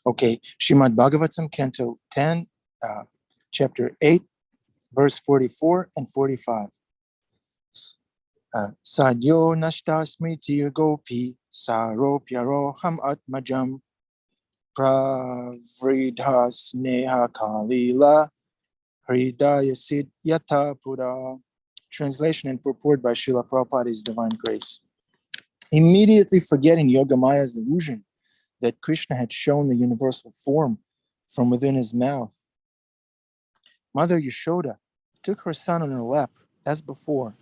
Okay, Srimad Bhagavatam, Canto 10, Chapter 8, verse 44 and 45. Sadyo nashtasmritir gopi saropyaroham atmajam pravridha sneha kalila hridayasid yata pura. Translation and purport by Srila Prabhupada is Divine Grace. Immediately forgetting Yogamaya's illusion that Krishna had shown the universal form from within his mouth, Mother Yashoda took her son on her lap as before,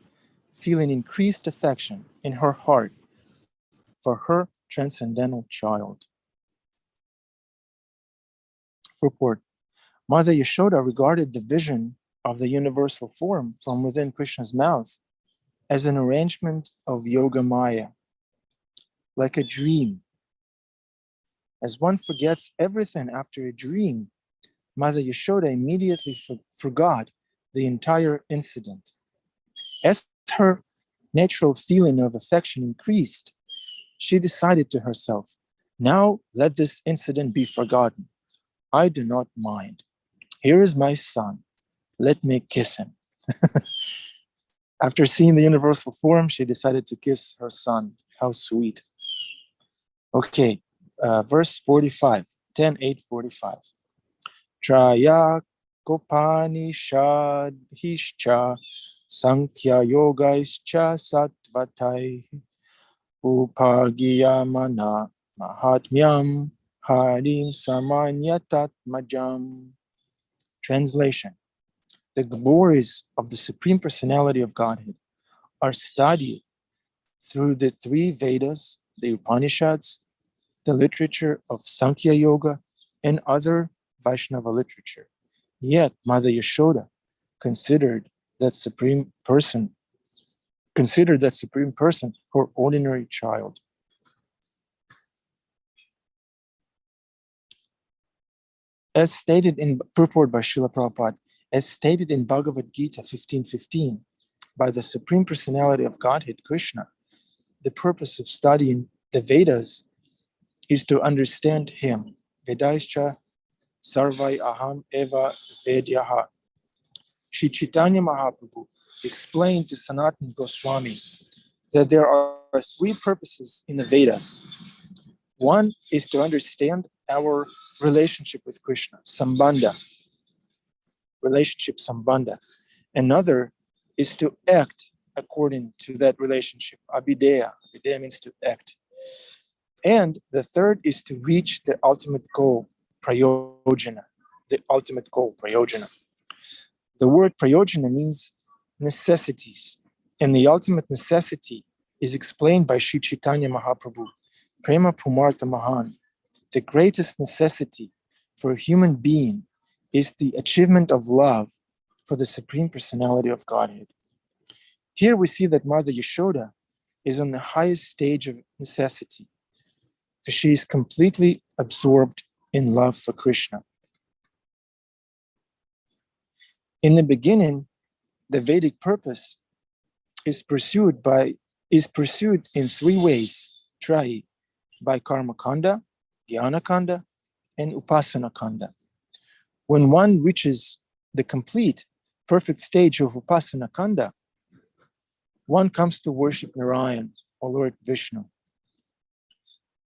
feeling increased affection in her heart for her transcendental child. Purport. Mother Yashoda regarded the vision of the universal form from within Krishna's mouth as an arrangement of Yogamaya, like a dream. As one forgets everything after a dream, Mother Yashoda immediately forgot the entire incident. As her natural feeling of affection increased, she decided to herself, now let this incident be forgotten. I do not mind. Here is my son. Let me kiss him. After seeing the universal form, she decided to kiss her son. How sweet. Okay, verse 45, 10:8:45. Traya Kopanishadhischa Sankhya Yogaischa Sattvatai Upagiyamana Mahatmyam Harim Samanyatatmajam. Translation. The glories of the Supreme Personality of Godhead are studied through the three Vedas, the Upanishads, the literature of Sankhya Yoga, and other Vaishnava literature. Yet Mother Yashoda considered that Supreme Person her ordinary child. As stated in purport by Srila Prabhupada, as stated in Bhagavad Gita 15:15, by the Supreme Personality of Godhead, Krishna, the purpose of studying the Vedas is to understand him. Vedaischa sarvai aham eva vedyaha. Shri Chaitanya Mahaprabhu explained to Sanatana Goswami that there are three purposes in the Vedas. One is to understand our relationship with Krishna, sambandha, relationship sambandha. Another is to act according to that relationship, abhideya. Abhideya means to act. And the third is to reach the ultimate goal, prayojana. The ultimate goal, prayojana. The word prayojana means necessities. And the ultimate necessity is explained by Sri Chaitanya Mahaprabhu, Prema Pumartha Mahan. The greatest necessity for a human being is the achievement of love for the Supreme Personality of Godhead. Here we see that Mother Yashoda is on the highest stage of necessity, for she is completely absorbed in love for Krishna. In the beginning, the Vedic purpose is pursued in three ways, trai, by karma kanda, jnana kanda, and upasana kanda. When one reaches the complete, perfect stage of upasana kanda, one comes to worship Narayan, or Lord Vishnu.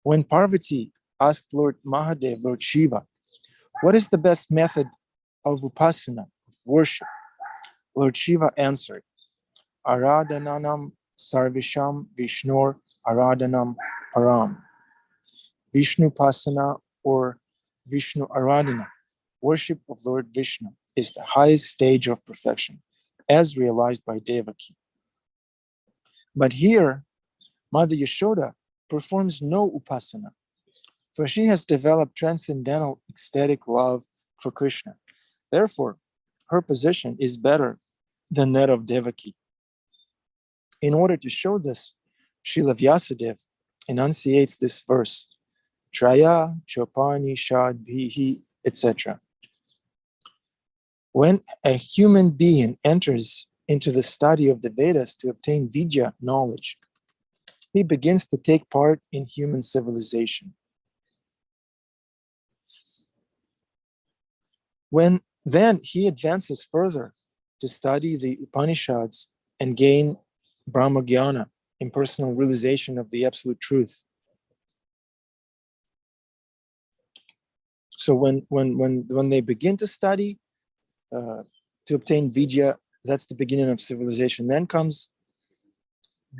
When Parvati asked Lord Mahadev, Lord Shiva, what is the best method of upasana, of worship? Lord Shiva answered, Aradhananam sarvisham vishnor aradhanam param. Vishnu Pasana or Vishnu Aradhana, worship of Lord Vishnu, is the highest stage of perfection, as realized by Devaki. But here, Mother Yashoda performs no upasana, for she has developed transcendental ecstatic love for Krishna. Therefore, her position is better than that of Devaki. In order to show this, Srila Vyasadeva enunciates this verse, Traya Chopani Shadbhihi, etc. When a human being enters into the study of the Vedas to obtain Vidya, knowledge, he begins to take part in human civilization. Then he advances further to study the Upanishads and gain Brahma Jnana, impersonal realization of the absolute truth. So when they begin to study to obtain Vidya, that's the beginning of civilization. Then comes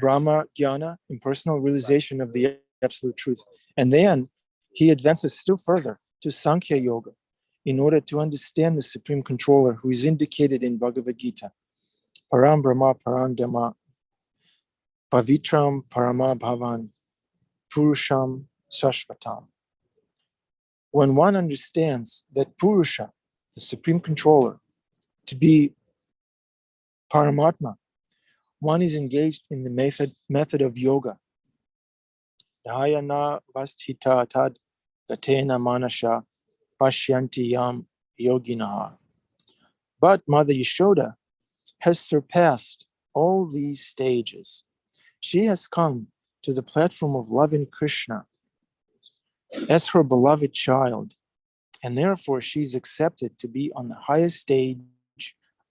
Brahma Jnana, impersonal realization of the absolute truth. And then he advances still further to Sankhya Yoga in order to understand the Supreme Controller who is indicated in Bhagavad Gita. Param Brahma Param Dhamma Pavitram Parama Bhavan Purusham Shashvatam. When one understands that Purusha, the Supreme Controller, to be Paramatma, one is engaged in the method of yoga. Dhyana vasthita tad gatena manasha pashyanti yam yoginaha. But Mother Yashoda has surpassed all these stages. She has come to the platform of loving Krishna as her beloved child, and therefore she is accepted to be on the highest stage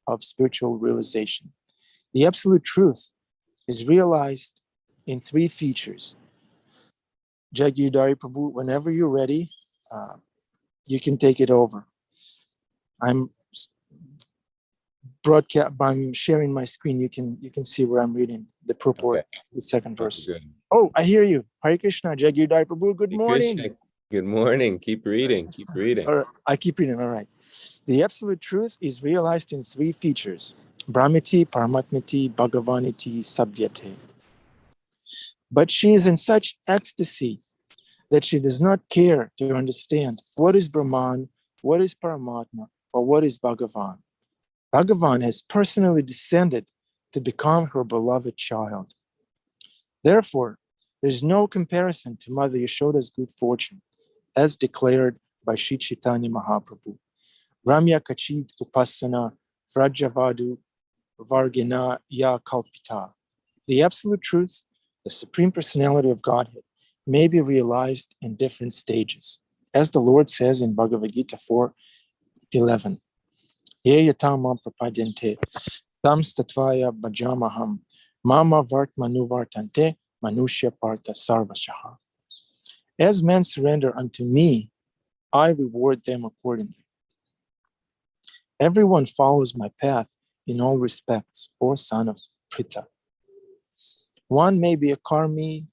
of spiritual realization. The absolute truth is realized in three features. Jai Giridhari Prabhu, whenever you're ready, you can take it over. I'm sharing my screen. You can see where I'm reading the purport, okay. The second verse. Good. Oh, I hear you. Hare Krishna, Jai Giridhari Prabhu. Good morning. Krishna. Good morning. Keep reading. Keep reading. All right. I keep reading. All right. The absolute truth is realized in three features: Brahmati, Paramatmati, Bhagavaniti, Sabhyate. But she is in such ecstasy that she does not care to understand what is Brahman, what is Paramatma, or what is Bhagavan. Bhagavan has personally descended to become her beloved child. Therefore, there's no comparison to Mother Yashoda's good fortune, as declared by Sri Chaitanya Mahaprabhu. Ramya Kachid Upasana Vrajavadu Vargina Ya Kalpita. The absolute truth, the Supreme Personality of Godhead, may be realized in different stages. As the Lord says in Bhagavad Gita 4:11, Ye yatam mam prapadyante tam statvaya bhajamaham mama vartmanu vartante manushya partha sarvashaha. As men surrender unto me, I reward them accordingly. Everyone follows my path in all respects, O son of Pritha. One may be a karmi,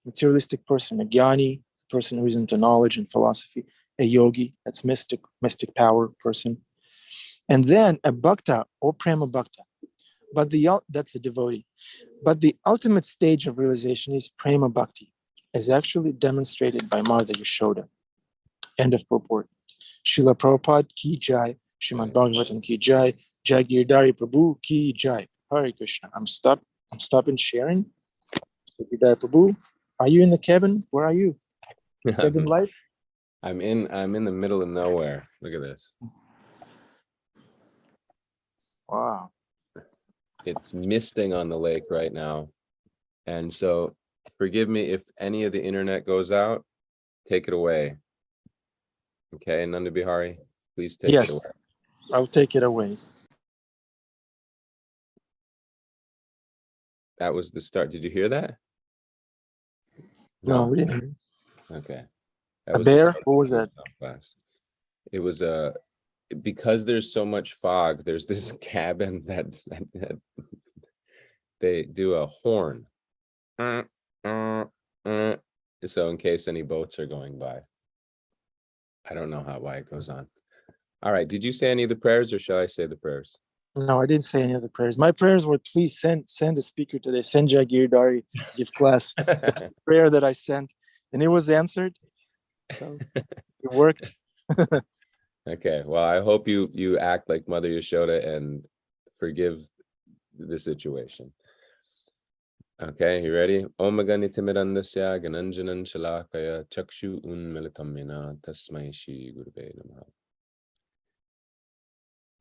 materialistic person, a jnani, person who is into knowledge and philosophy, a yogi, that's mystic power person, and then a bhakta or prema bhakta, that's a devotee. But the ultimate stage of realization is prema bhakti, as actually demonstrated by Mother Yashoda. End of purport. Srila Prabhupada ki jai, Srimad Bhagavatam ki jai, Jai Giridhari Prabhu ki jai. Hare Krishna. I'm stopping sharing. Giridhari Prabhu, are you in the cabin? Where are you? Cabin life? I'm in the middle of nowhere. Look at this. Wow. It's misting on the lake right now. And so forgive me if any of the internet goes out. Take it away. Okay, Nanda Bihari, please take it away. Yes, I'll take it away. That was the start. Did you hear that? No, we didn't hear. Okay. A bear? What was that? Class. It was because there's so much fog, there's this cabin that they do a horn. So in case any boats are going by. I don't know why it goes on. All right. Did you say any of the prayers or shall I say the prayers? No, I didn't say any of the prayers. My prayers were, please send a speaker today. Send Jai Giridhari, give class. That's the prayer that I sent. And it was answered. So it worked. Okay. Well, I hope you act like Mother Yashoda and forgive the situation. Okay, you ready? Om Gani Timirandasya Gananjanan Shalakaya Chakshu Unmilitamina Tasmai Shri Gurve Namaha.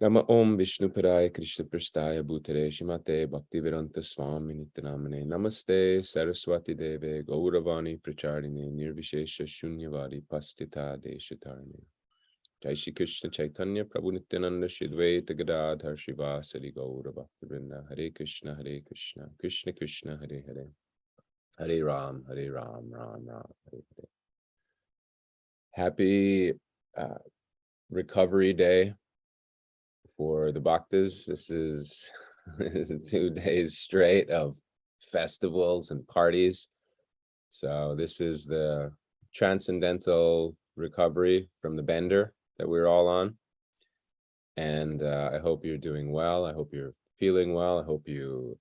Nama Om Vishnu Paraya Krishna Prasthaya Bhutere Shimate Bhaktivedanta Swami Nityanamane Namaste Saraswati Deve Gauravani Pracharine Nirvishesha Shunyavadi Pastita Deshatarine Jai Shri Krishna Chaitanya Prabhu Nityananda Shri Advaita Gadadhar Srivasadi Gaura Bhaktivinoda. Hare Krishna, Krishna Krishna, Hare Hare, Hare Ram, Ram Ram, Hare Hare. Happy recovery day for the bhaktas. This is 2 days straight of festivals and parties. So this is the transcendental recovery from the bender that we're all on. And I hope you're doing well. I hope you're feeling well. I hope you,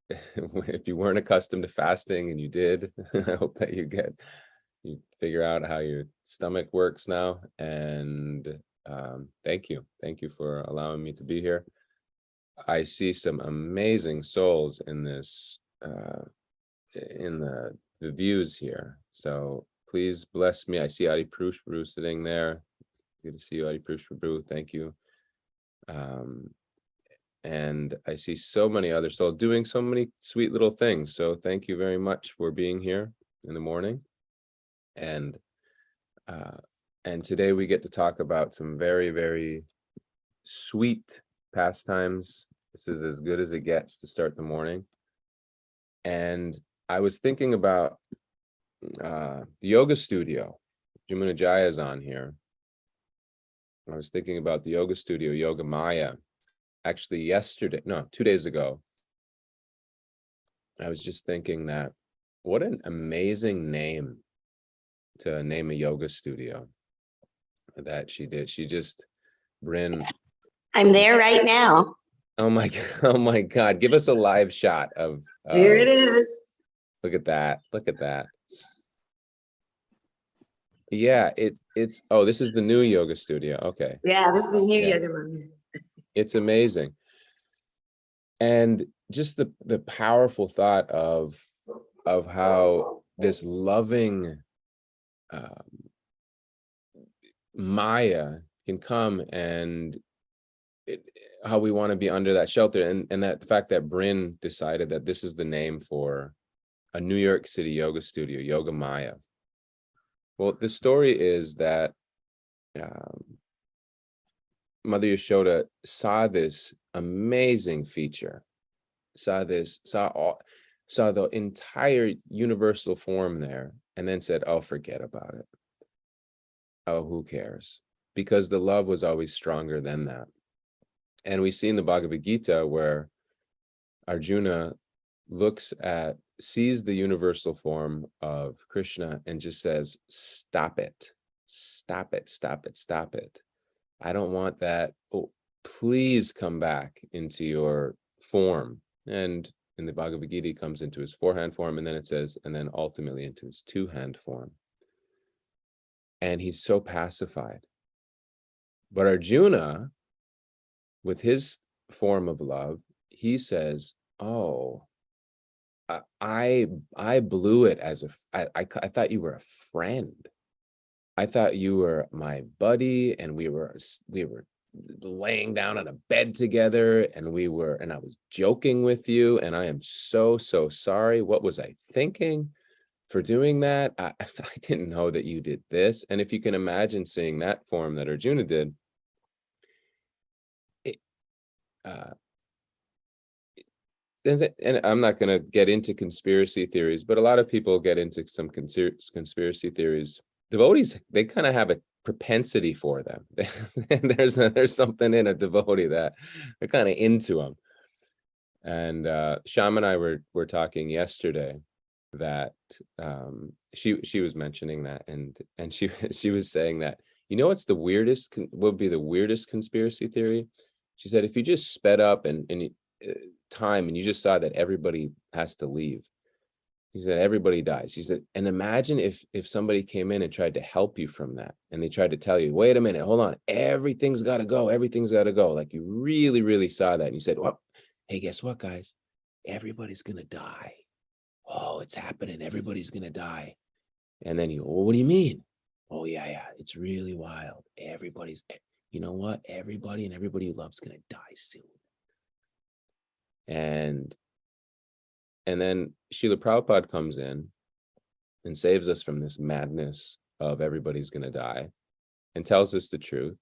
if you weren't accustomed to fasting and you did, I hope that you figure out how your stomach works now. And thank you for allowing me to be here. I see some amazing souls in this in the views here, so please bless me. I see Adi Prabhu sitting there. Good to see you, Adi Prabhu. Thank you. And I see so many other souls doing so many sweet little things, so thank you very much for being here in the morning. And today we get to talk about some very, very sweet pastimes. This is as good as it gets to start the morning. And I was thinking about the yoga studio. Jamuna Jaya is on here. I was thinking about the yoga studio, Yoga Maya. Actually, 2 days ago, I was just thinking that what an amazing name to name a yoga studio that she did. She just, Bryn. I'm there right now. Oh my God. Give us a live shot of Here it is. Look at that. Yeah, it's oh, this is the new yoga studio. Okay. Yeah, this is the new yoga room. It's amazing. And just the powerful thought of how this loving Maya can come, and how we want to be under that shelter, and that the fact that Bryn decided that this is the name for a New York City yoga studio, Yoga Maya. Well, the story is that Mother Yashoda saw this amazing feature, saw the entire universal form there, and then said, oh, forget about it. Oh, who cares? Because the love was always stronger than that. And we see in the Bhagavad Gita where Arjuna sees the universal form of Krishna and just says, stop it. I don't want that. Oh, please come back into your form. And in the Bhagavad Gita, he comes into his 4-hand form, and then it says, and then ultimately into his 2-hand form. And he's so pacified. But Arjuna, with his form of love, he says, oh, I blew it as I thought you were a friend. I thought you were my buddy, and we were laying down on a bed together, and I was joking with you, and I am so sorry. What was I thinking for doing that? I didn't know that you did this. And if you can imagine seeing that form that Arjuna did, and I'm not going to get into conspiracy theories, but a lot of people get into some conspiracy theories. Devotees, they kind of have a propensity for them. There's something in a devotee that they're kind of into them. And Sham and I were talking yesterday that she was mentioning that, and she was saying that, what's the weirdest, what would be the weirdest conspiracy theory? She said, if you just sped up and time, and you just saw that everybody has to leave. He said, everybody dies. He said, and imagine if somebody came in and tried to help you from that, and they tried to tell you, wait a minute, hold on, everything's got to go. Like you really, really saw that. And you said, well, hey, guess what, guys? Everybody's going to die. Oh, it's happening. Everybody's going to die. And then well, what do you mean? Oh, yeah, it's really wild. Everybody's, you know what? Everybody and everybody you love's going to die soon. And then Srila Prabhupada comes in and saves us from this madness of everybody's going to die. and tells us the truth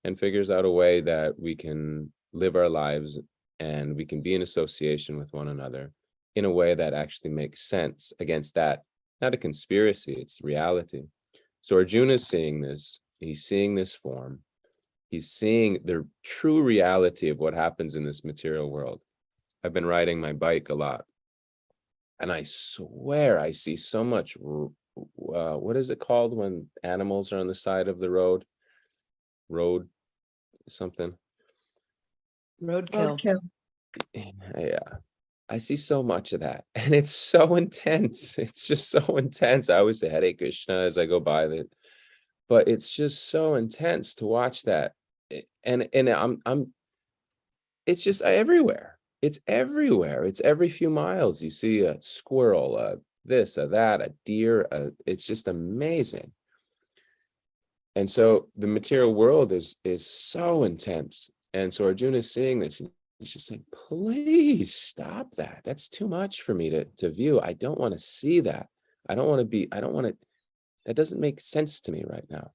and figures out a way that we can live our lives and we can be in association with one another in a way that actually makes sense against that, not a conspiracy, it's reality. So Arjuna is seeing this, he's seeing this form, he's seeing the true reality of what happens in this material world. I've been riding my bike a lot, and I swear I see so much, what is it called when animals are on the side of the road? Road something. Roadkill. Yeah, I see so much of that, and it's so intense. It's just so intense. I always say Hare Krishna as I go by that, but it's just so intense to watch that. And I'm it's just everywhere. It's everywhere. It's every few miles you see a squirrel, this, that, a deer. It's just amazing. And so the material world is so intense. And so Arjuna is seeing this, and he's just saying, please stop that. That's too much for me to view. I don't want to see that. I don't want to, that doesn't make sense to me right now.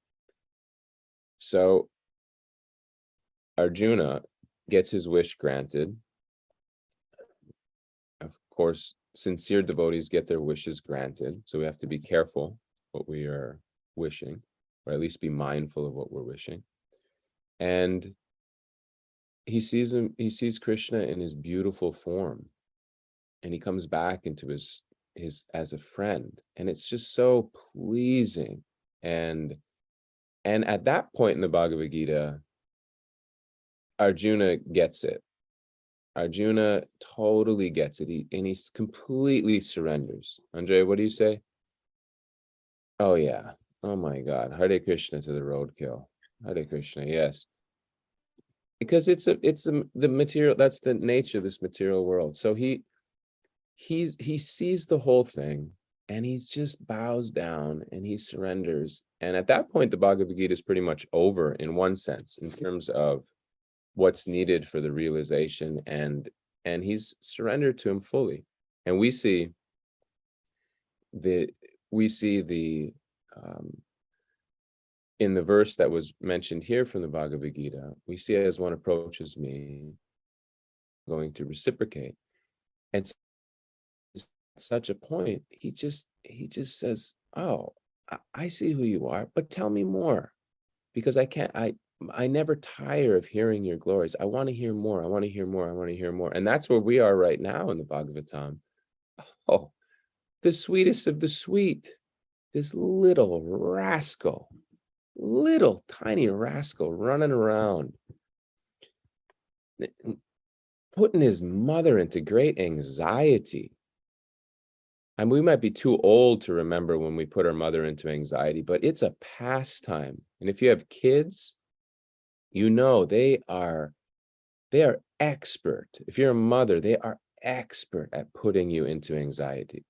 So Arjuna gets his wish granted. Of course, sincere devotees get their wishes granted. So we have to be careful what we are wishing, or at least be mindful of what we're wishing. And he sees Krishna in his beautiful form, and he comes back into his as a friend, and it's just so pleasing. And at that point in the Bhagavad Gita, Arjuna gets it. Arjuna totally gets it. He completely surrenders. Andre, what do you say? Oh yeah. Oh my God. Hare Krishna to the roadkill. Hare Krishna. Yes. Because it's the material, that's the nature of this material world. So he sees the whole thing, and he just bows down and he surrenders. And at that point, the Bhagavad Gita is pretty much over in one sense, in terms of what's needed for the realization, and he's surrendered to him fully. And we see the in the verse that was mentioned here from the Bhagavad Gita, we see as one approaches me, I'm going to reciprocate. And at such a point, he just says, oh, I see who you are, but tell me more, because I never tire of hearing your glories. I want to hear more. I want to hear more. I want to hear more. And that's where we are right now in the Bhagavatam. Oh, the sweetest of the sweet, this little rascal, little tiny rascal running around, putting his mother into great anxiety. I mean, we might be too old to remember when we put our mother into anxiety, but it's a pastime. And if you have kids, you know they are expert. If you're a mother, they are expert at putting you into anxiety,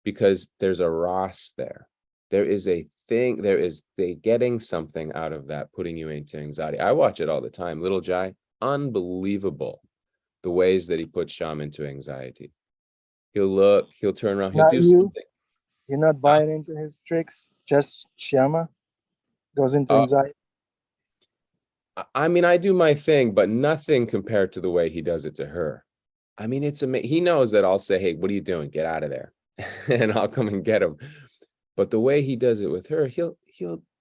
because there's a Ras there. There is a thing, they getting something out of that, putting you into anxiety. I watch it all the time. Little Jai, unbelievable the ways that he puts Sham into anxiety. He'll turn around, he'll Not do you. something. You're not buying into his tricks. Just Shyama goes into anxiety. I mean, I do my thing, but nothing compared to the way he does it to her. I mean, it's amazing. He knows that I'll say, hey, what are you doing? Get out of there. And I'll come and get him. But the way he does it with her, he'll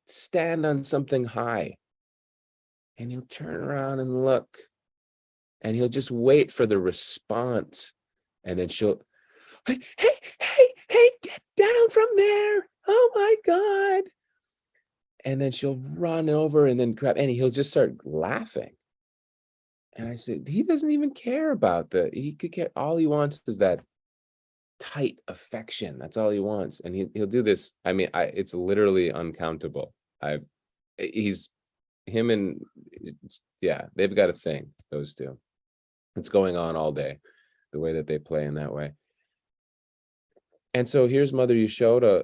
stand on something high, and he'll turn around and look, and he'll just wait for the response. And then she'll, hey, get down from there. Oh my God. And then she'll run over and then grab, and he'll just start laughing. And I said, he doesn't even care about he could care. All he wants is that tight affection. That's all he wants. And he'll do this. I mean, it's literally uncountable. Him and, yeah, they've got a thing, those two. It's going on all day, the way that they play in that way. And so here's Mother Yashoda,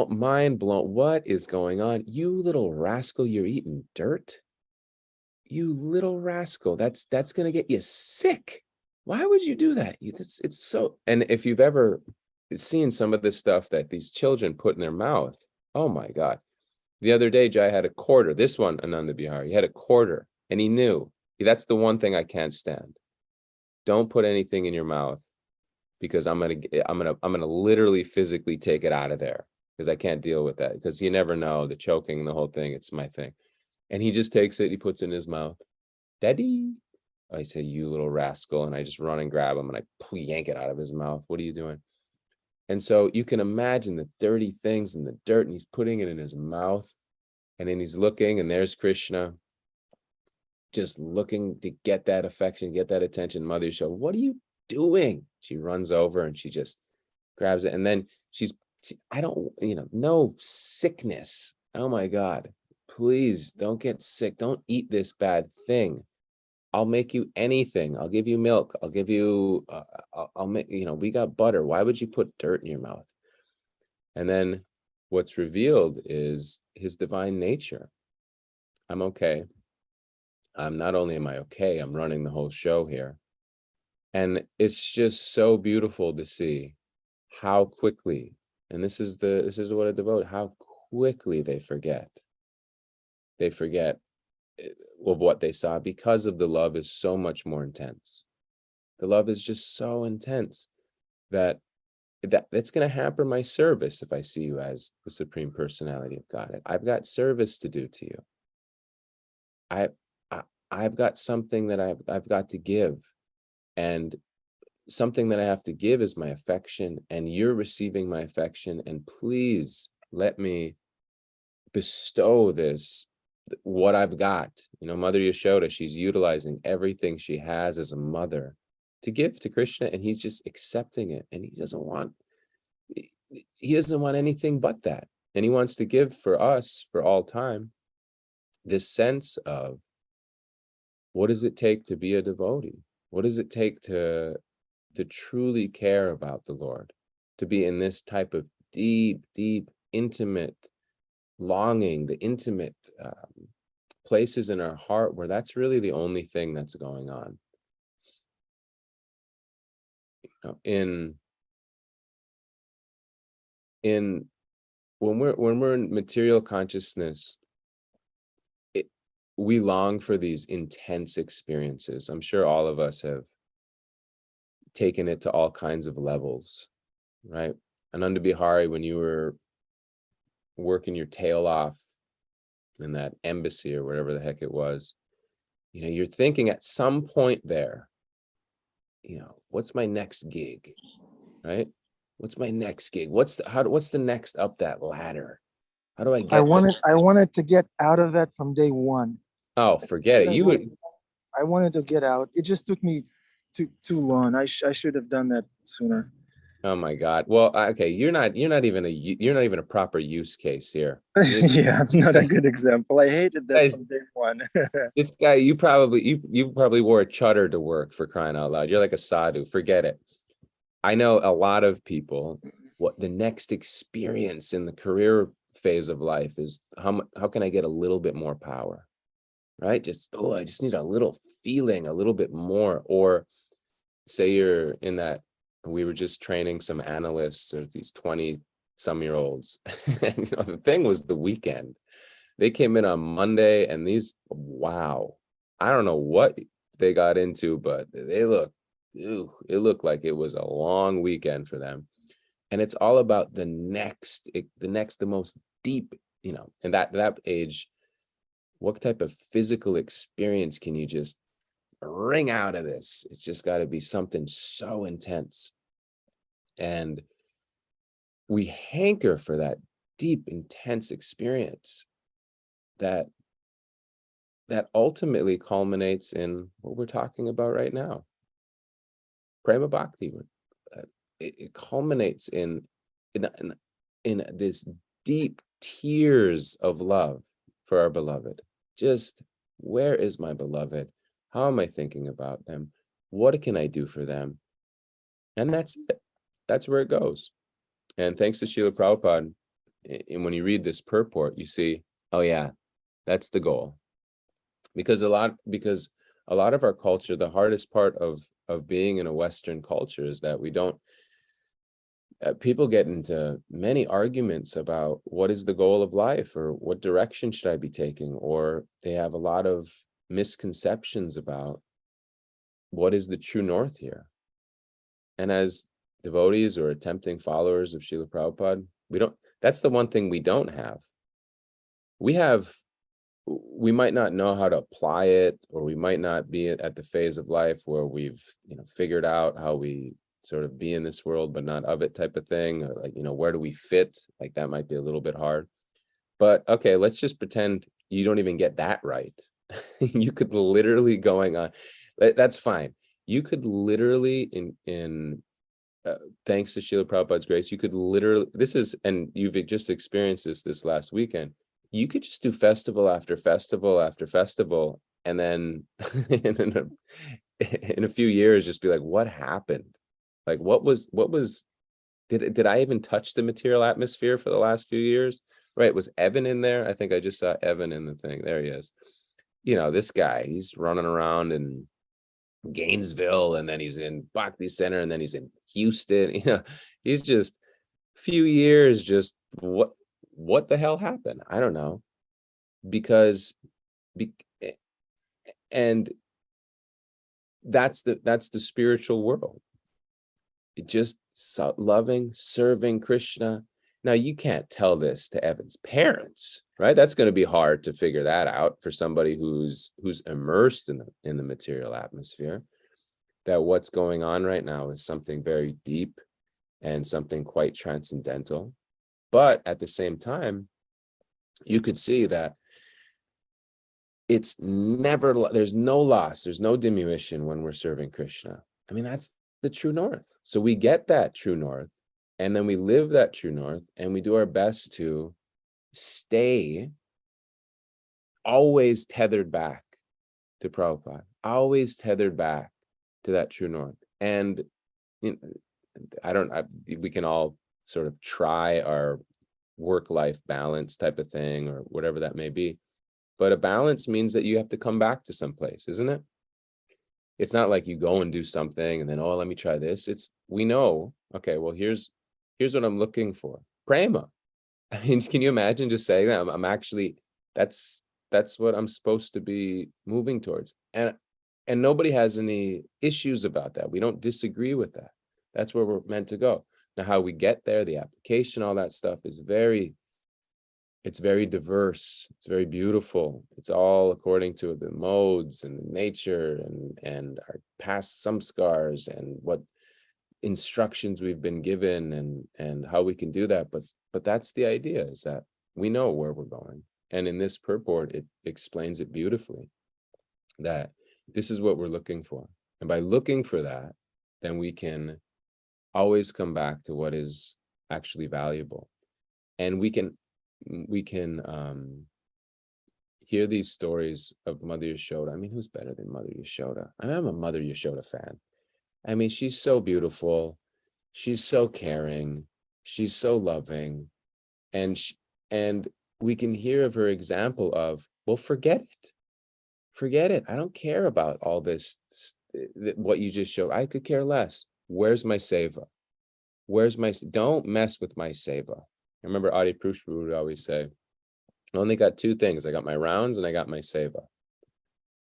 mind blown. What is going on? You little rascal, you're eating dirt. You little rascal, that's going to get you sick. Why would you do that? It's so, and if you've ever seen some of the stuff that these children put in their mouth, oh my God. The other day, Jai had a quarter. This one, Ananda Bihar, he had a quarter, and he knew that's the one thing I can't stand. Don't put anything in your mouth, because I'm gonna literally physically take it out of there, because I can't deal with that. Because you never know, the choking, the whole thing. It's my thing. And he just takes it. He puts it in his mouth. Daddy, I say, you little rascal, and I just run and grab him and I yank it out of his mouth. What are you doing? And so you can imagine the dirty things and the dirt, and he's putting it in his mouth, and then he's looking, and there's Krishna, just looking to get that affection, get that attention. Mother Yashoda, what are you doing? She runs over and she just grabs it, and then I don't, no sickness. Oh my God, please don't get sick. Don't eat this bad thing. I'll make you anything. I'll give you milk. I'll give you, I'll make, we got butter. Why would you put dirt in your mouth? And then what's revealed is his divine nature. I'm okay. Not only am I okay, I'm running the whole show here. And it's just so beautiful to see how quickly, and this is what I devote, how quickly they forget. They forget of what they saw, because of the love is so much more intense. The love is just so intense that that's going to hamper my service if I see you as the Supreme Personality of Godhead. I've got service to do to you. I've got something that I've got to give, and something that I have to give is my affection, and you're receiving my affection, and please let me bestow this, what I've got. Mother Yashoda, she's utilizing everything she has as a mother to give to Krishna, and he's just accepting it, and he doesn't want anything but that, and he wants to give for us for all time this sense of, what does it take to be a devotee? What does it take to truly care about the Lord, to be in this type of deep, intimate longing, the intimate places in our heart where that's really the only thing that's going on. In when we're in material consciousness, we long for these intense experiences. I'm sure all of us have taken it to all kinds of levels, right? Ananda Bihari, when you were working your tail off in that embassy or whatever the heck it was, you're thinking at some point there, what's my next gig, right? What's my next gig? What's the next up that ladder? How do I get? I wanted to get out of that from day one. Oh, forget it. I wanted to get out. It just took me too long. I should have done that sooner. Oh my God. Well, okay, you're not even a proper use case here. Yeah, I'm not a good example. I hated that from day one. This guy, you probably wore a chadar to work, for crying out loud. You're like a sadhu. Forget it. I know a lot of people, what the next experience in the career phase of life is, how can I get a little bit more power, right? I just need a little feeling, a little bit more. Or say you're in that, we were just training some analysts, or these 20-some-year-olds. And, the thing was the weekend. They came in on Monday, and wow, I don't know what they got into, but it looked like it was a long weekend for them. And it's all about the most deep, in that age, what type of physical experience can you just wring out of this? It's just got to be something so intense. And we hanker for that deep, intense experience that ultimately culminates in what we're talking about right now. Prema Bhakti. It culminates in this deep tears of love for our beloved. Just, where is my beloved? How am I thinking about them? What can I do for them? And that's it. That's where it goes. And thanks to Srila Prabhupada, and when you read this purport, you see, oh yeah, that's the goal. Because a lot of our culture, the hardest part of being in a Western culture is that we don't, people get into many arguments about what is the goal of life, or what direction should I be taking, or they have a lot of misconceptions about what is the true north here. And as devotees or attempting followers of Srila Prabhupada, that's the one thing we don't have. We might not know how to apply it, or we might not be at the phase of life where we've figured out how we sort of be in this world but not of it, type of thing, or like, where do we fit? Like, that might be a little bit hard. But okay, let's just pretend you don't even get that right. You could literally that's fine. You could literally in thanks to Srila Prabhupada's grace, you could literally, and you've just experienced this last weekend, you could just do festival after festival after festival, and then in a few years just be like, what happened? Like, what was did I even touch the material atmosphere for the last few years? Right? Was Evan in there? I think I just saw Evan in the thing. There he is. This guy, he's running around in Gainesville, and then he's in Bhakti Center, and then he's in Houston. He's just few years, just what the hell happened? I don't know. And that's the spiritual world. It just loving, serving Krishna. Now, you can't tell this to Evan's parents, right? That's going to be hard to figure that out for somebody who's immersed in the material atmosphere, that what's going on right now is something very deep and something quite transcendental. But at the same time, you could see that it's never, there's no loss, there's no diminution when we're serving Krishna. I mean, that's the true north. So we get that true north, and then we live that true north, and we do our best to stay always tethered back to Prabhupada, always tethered back to that true north. And we can all sort of try our work-life balance type of thing, or whatever that may be. But a balance means that you have to come back to some place, isn't it? It's not like you go and do something and then, oh, let me try this. We know, okay, well, here's what I'm looking for. Prema. I mean, can you imagine just saying that? I'm actually, that's what I'm supposed to be moving towards. And nobody has any issues about that. We don't disagree with that. That's where we're meant to go. Now, how we get there, the application, all that stuff is very diverse. It's very beautiful. It's all according to the modes and the nature and our past samskars and what instructions we've been given and how we can do that. But that's the idea, is that we know where we're going. And in this purport, it explains it beautifully, that this is what we're looking for. And by looking for that, then we can always come back to what is actually valuable. And we can hear these stories of Mother Yashoda. I mean, who's better than Mother Yashoda? I mean, I'm a Mother Yashoda fan. I mean, she's so beautiful. She's so caring. She's so loving. And we can hear of her example of, well, forget it. Forget it. I don't care about all this, what you just showed. I could care less. Where's my seva? Don't mess with my seva. I remember Adi Prushpa would always say, I only got two things. I got my rounds and I got my seva.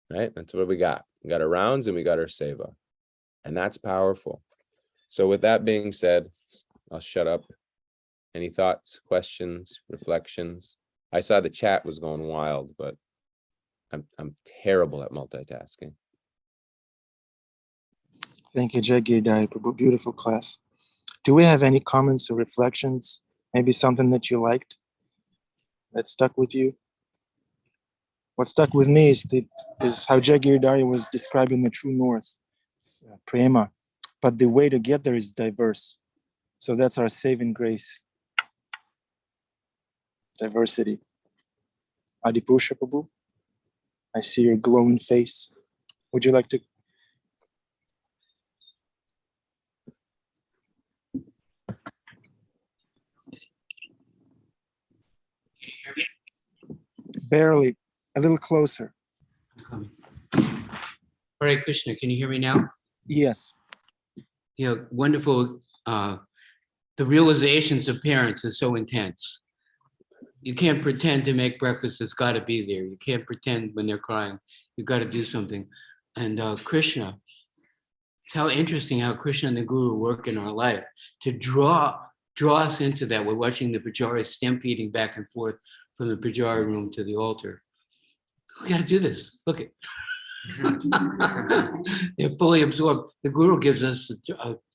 Right? That's what we got. We got our rounds and we got our seva. And that's powerful. So with that being said, I'll shut up. Any thoughts, questions, reflections? I saw the chat was going wild, but I'm terrible at multitasking. Thank you, Jai Giridhari Prabhu. Beautiful class. Do we have any comments or reflections? Maybe something that you liked that stuck with you? What stuck with me is how Jai Giridhari was describing the true north. It's prema, but the way to get there is diverse. So that's our saving grace. Diversity. Adipusha Prabhu, I see your glowing face. Would you like to? Barely, a little closer. I'm coming. Hare Krishna, can you hear me now? Yes. Wonderful the realizations of parents is so intense. You can't pretend to make breakfast. It's got to be there. You can't pretend when they're crying. You've got to do something. And Krishna, it's how interesting how Krishna and the Guru work in our life to draw us into that. We're watching the pujaris stampeding back and forth from the pujari room to the altar. We got to do this. Look it. They're fully absorbed. The Guru gives us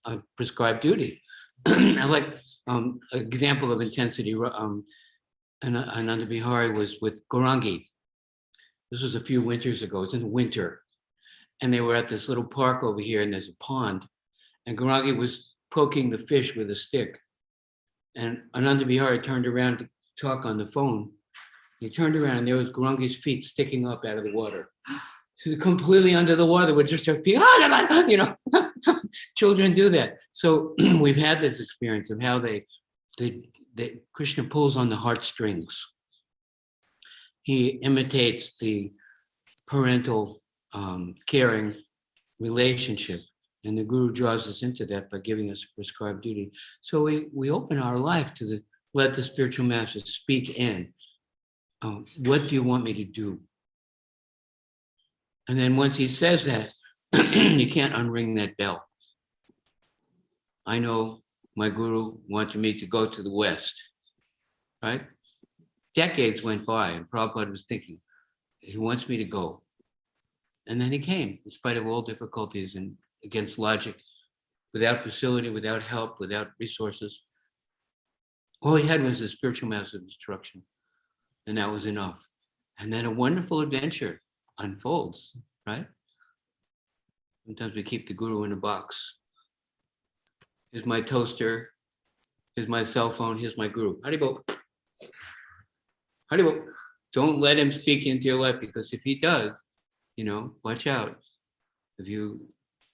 a prescribed duty. I like an example of intensity. Ananda Bihari was with Gaurangi. This was a few winters ago. It's in winter. And they were at this little park over here, and there's a pond. And Gaurangi was poking the fish with a stick. And Ananda Bihari turned around to talk on the phone. He turned around, and there was Gaurangi's feet sticking up out of the water. She's completely under the water with just her feet. You know, children do that. So we've had this experience of how they Krishna pulls on the heartstrings. He imitates the parental caring relationship, and the Guru draws us into that by giving us a prescribed duty. So we open our life to let the spiritual master speak in. What do you want me to do? And then once he says that, you can't unring that bell. I know my Guru wanted me to go to the West, right? Decades went by, and Prabhupada was thinking, he wants me to go. And then he came, in spite of all difficulties and against logic, without facility, without help, without resources. All he had was a spiritual master's instruction, and that was enough. And then a wonderful adventure unfolds, right? Sometimes we keep the Guru in a box. Here's my toaster, here's my cell phone, here's my Guru. Haribol. Haribol. Don't let him speak into your life, because if he does, you know, watch out. If you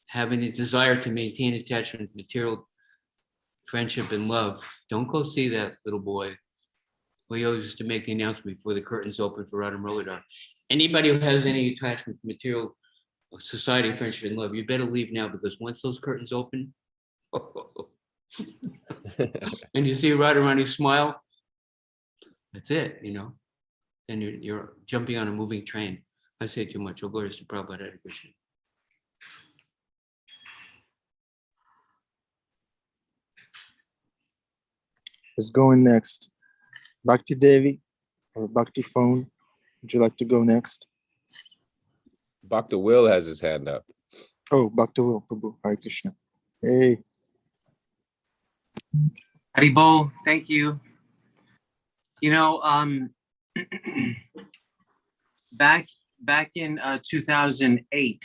have any desire to maintain attachment, material friendship and love, don't go see that little boy. We always used to make the announcement before the curtains open for Radha Murugadar. Anybody who has any attachment to material society, friendship, and love, you better leave now, because once those curtains open, and you see Radharani smile, that's it, you know. Then you're jumping on a moving train. I say too much. All glories to Prabhupada. Hare Krishna. Who's going next? Bhakti Devi or Bhakti Phone? Would you like to go next? Dr. Will has his hand up. Oh, Bhakti Will, Prabhu. Hare Krishna. Hey. Haribol, thank you. You know, back in 2008,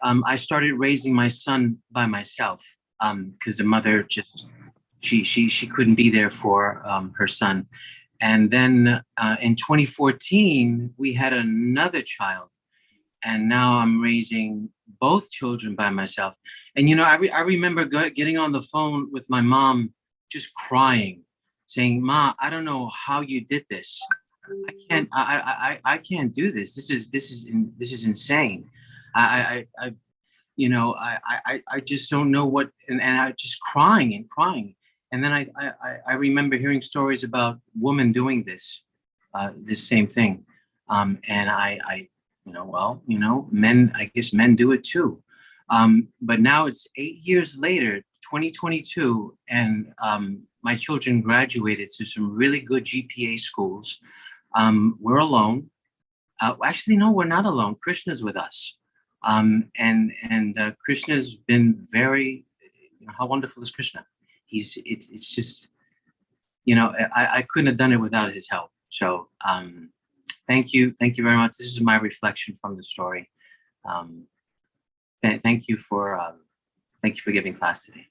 I started raising my son by myself because the mother just she couldn't be there for her son. And then in 2014, we had another child, and now I'm raising both children by myself. And you know, I remember getting on the phone with my mom, just crying, saying, "Ma, I don't know how you did this. I can't do this. This is insane. I just don't know what." And I just crying. And then I remember hearing stories about women doing this same thing. And men, I guess men do it too. But now it's 8 years later, 2022, and my children graduated to some really good GPA schools. We're alone. Actually, no, we're not alone. Krishna's with us. And Krishna's been very, how wonderful is Krishna? It's just, I couldn't have done it without his help. So thank you very much. This is my reflection from the story. Thank you for giving class today.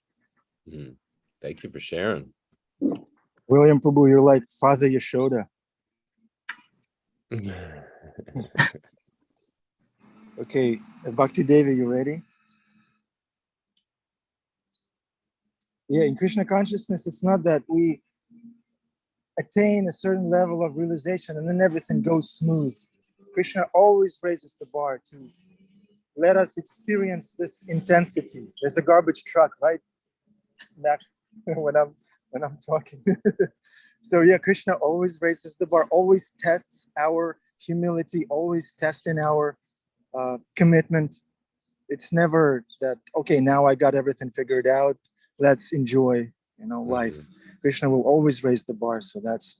Mm-hmm. Thank you for sharing. William Prabhu, you're like Father Yashoda. Okay, Bhakti Devi, you ready? Yeah, in Krishna consciousness, it's not that we attain a certain level of realization and then everything goes smooth. Krishna always raises the bar to let us experience this intensity. There's a garbage truck, right? Smack when I'm talking. So yeah, Krishna always raises the bar, always tests our humility, always testing our commitment. It's never that, okay, now I got everything figured out, let's enjoy, life. Krishna will always raise the bar. So that's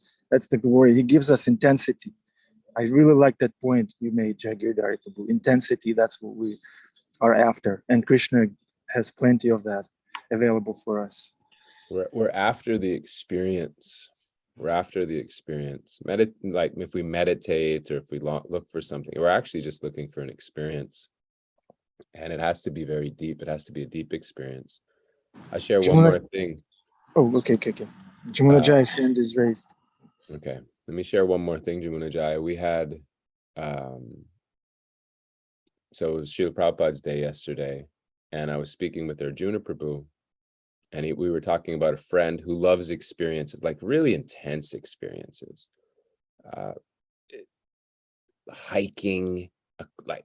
the glory. He gives us intensity. I really like that point you made, Giridhari Prabhu. Intensity, that's what we are after. And Krishna has plenty of that available for us. We're after the experience. We're after the experience. Like if we meditate or if we look for something, we're actually just looking for an experience. And it has to be very deep. It has to be a deep experience. I share one more thing. Oh, okay. Jamuna Jai's hand is raised. Okay. Let me share one more thing, Jamuna Jai. We had, so it was Srila Prabhupada's day yesterday, and I was speaking with Arjuna Prabhu, and we were talking about a friend who loves experiences, like really intense experiences. Hiking, like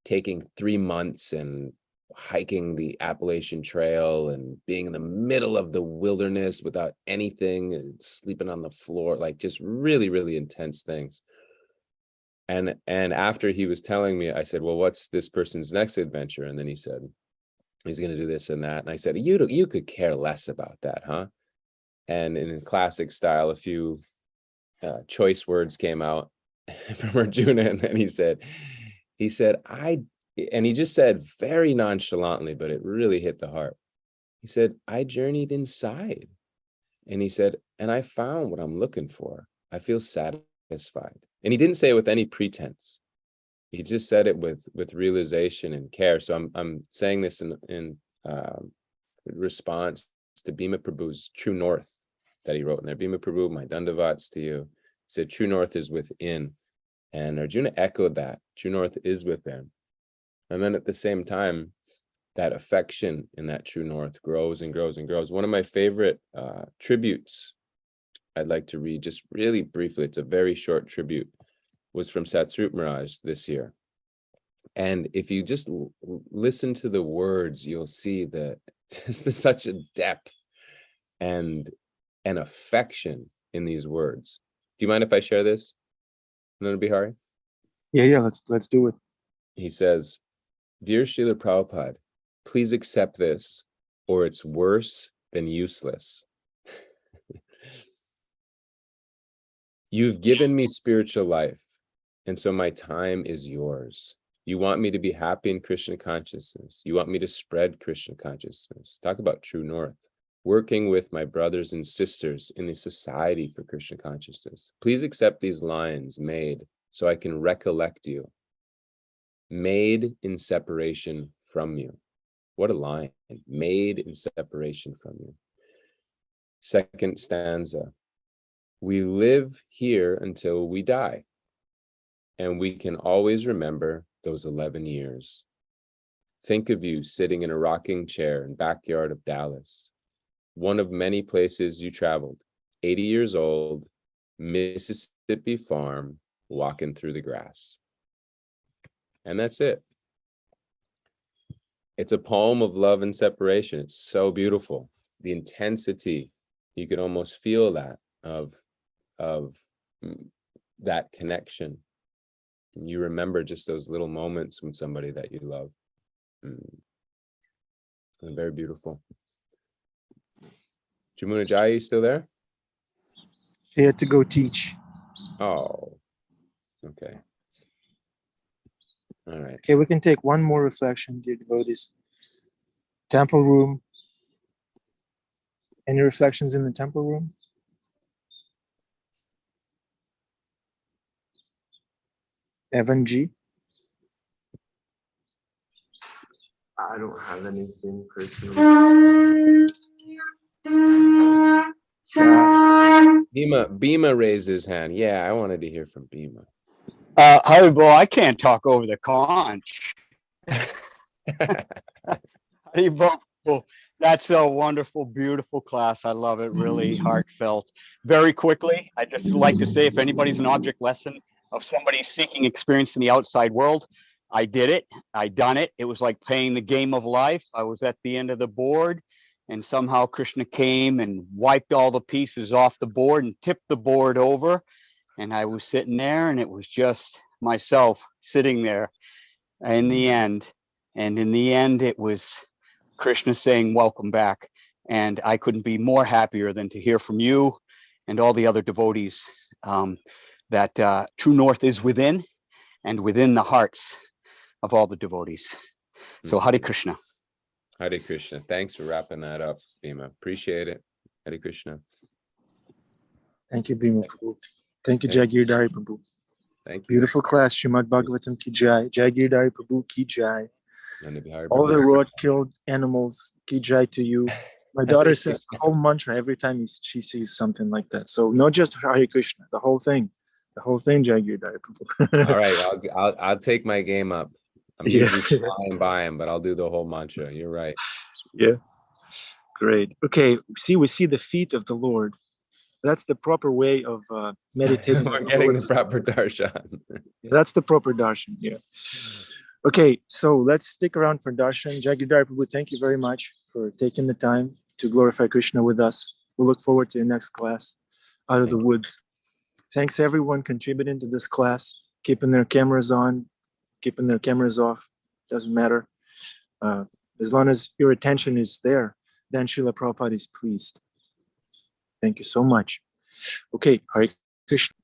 taking 3 months and hiking the Appalachian Trail and being in the middle of the wilderness without anything, and sleeping on the floor, like just really, really intense things. And after he was telling me, I said, well, what's this person's next adventure? And then he said, he's going to do this and that. And I said, you could care less about that, huh? And in classic style, a few choice words came out from Arjuna. And then he said, and he just said very nonchalantly, but it really hit the heart. He said, I journeyed inside. And he said, and I found what I'm looking for. I feel satisfied. And he didn't say it with any pretense. He just said it with realization and care. So I'm saying this in response to Bhima Prabhu's True North that he wrote in there. Bhima Prabhu, my dandavats to you. He said, True North is within. And Arjuna echoed that. True North is within. And then at the same time, that affection in that True North grows and grows and grows. One of my favorite tributes I'd like to read just really briefly, it's a very short tribute, was from Satsrup Maharaj this year. And if you just listen to the words, you'll see that there's such a depth and an affection in these words. Do you mind if I share this, Nanda Bihari? Yeah, let's do it. He says, Dear Srila Prabhupada, please accept this, or it's worse than useless. You've given me spiritual life, and so my time is yours. You want me to be happy in Krishna consciousness. You want me to spread Krishna consciousness. Talk about True North. Working with my brothers and sisters in the Society for Krishna Consciousness. Please accept these lines made so I can recollect you. Made in separation from you. What a line. Made in separation from you. Second stanza. We live here until we die, and we can always remember those 11 years. Think of you sitting in a rocking chair in backyard of Dallas, one of many places you traveled, 80 years old, Mississippi farm, walking through the grass. And that's it. It's a poem of love and separation. It's so beautiful. The intensity, you can almost feel that of that connection. You remember just those little moments with somebody that you love. And very beautiful. Jamuna Jai, you still there? She had to go teach. Oh, okay. All right. Okay, we can take one more reflection, dear devotees. Temple room. Any reflections in the temple room? Evan G. I don't have anything personally. Bhima raised his hand. Yeah, I wanted to hear from Bhima. Haribol, I can't talk over the conch. Haribol, that's a wonderful, beautiful class. I love it. Really heartfelt. Very quickly, I just like to say, if anybody's an object lesson of somebody seeking experience in the outside world, I did it. I done it. It was like playing the game of life. I was at the end of the board, and somehow Krishna came and wiped all the pieces off the board and tipped the board over. And I was sitting there, and it was just myself sitting there in the end. And in the end, it was Krishna saying, welcome back. And I couldn't be more happier than to hear from you and all the other devotees that True North is within and within the hearts of all the devotees. So Hare Krishna. Hare Krishna. Thanks for wrapping that up, Bhima. Appreciate it. Hare Krishna. Thank you, Bhima Prabhu. Thank you, Thank Giridhari Prabhu. Thank you. Beautiful class. Srimad Bhagavatam ki jai. Jai Giridhari Prabhu ki jai. Nandabihari All Prabhu. the road-killed animals, ki jai to you. My daughter says the whole mantra every time she sees something like that. So not just Hare Krishna, the whole thing, Jai Giridhari Prabhu. All right, I'll take my game up. I'm usually flying by him, but I'll do the whole mantra. You're right. Yeah, great. Okay, we see the feet of the Lord. That's the proper way of meditating. We're getting the proper darshan. That's the proper darshan. Yeah. Okay, so let's stick around for darshan. Jai Giridhari Prabhu, thank you very much for taking the time to glorify Krishna with us. We look forward to the next class, Out of the Woods. Thanks everyone contributing to this class, keeping their cameras on, keeping their cameras off, doesn't matter. As long as your attention is there, then Srila Prabhupada is pleased. Thank you so much. Okay, Hare Krishna.